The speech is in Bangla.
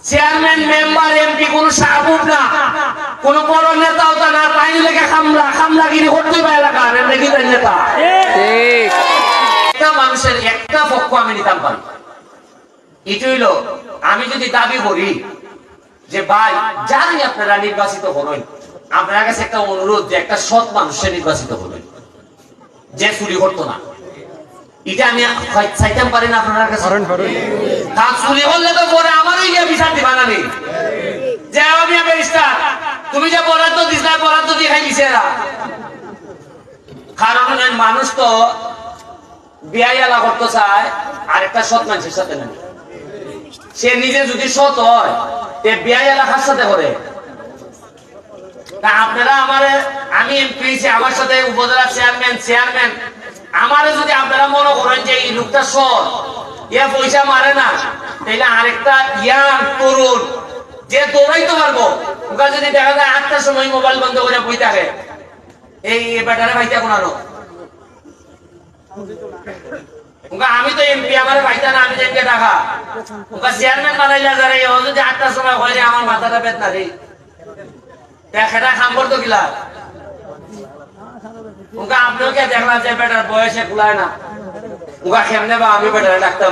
চেয়ারম্যান মেম্বার এমপি কোন সাহাবুব না, কোন বড় নেতাও তা না, তাই লেখা খামলাগিরি করতে পারে এলাকার নাকি তাই নেতা। একটা মানুষের একটা পক্ষ আমি নিতাম পারি, এটা হইলো আমি যদি দাবি করি যে ভাই যারাই আপনারা নির্বাচিত হলেন, আপনার কাছে একটা অনুরোধ যে একটা সৎ মানুষের নির্বাচিত হলেন যে চুরি করতো না, এটা আমি চাইতাম পারি না আপনার কাছে। তার চুরি করলে তো পরে আমারই গিয়ে বিচার দিবা না নেই যে আমি ব্যারিস্টার তুমি যে বরাদ্দ দিস বরাদ্দ দিয়ে খাই দিছে এরা। কারণ মানুষ তো বিয়াই আলা করতে চায় আর একটা সৎ মানুষের সাথে না, সে নিজে যদি সৎ হয় তে বিয়াই আলা কার সাথে করে। তা আপনারা আমারে, আমি এমপি, আমার সাথে উপজেলা চেয়ারম্যান আমারে যদি আপনারা মনে করেন যে এই লোকটা সৎ, ইয়া পয়সা মারে না, তাইলে আরেকটা ইয়াং তরুণ যে দৌড়াইতে পারবো, ওটা যদি দেখা যায় 8টার সময় মোবাইল বন্ধ করে বই থাকে, এই ব্যাটারে ভাইতে এখন আরো আমি তো এমপি, আমার ভাইতা না, আমি তো এমপি টাকা ওটা চেয়ারম্যান বানাইলা যারা যদি 8টার সময় হয় আমার মাথাটা বেদনা রে দেখা খাম করতো কিলা। আপনাকে দেখলাম যে বেটার বয়সে খুলায় না, কেমনে বা আমি বেটারে ডাক্তার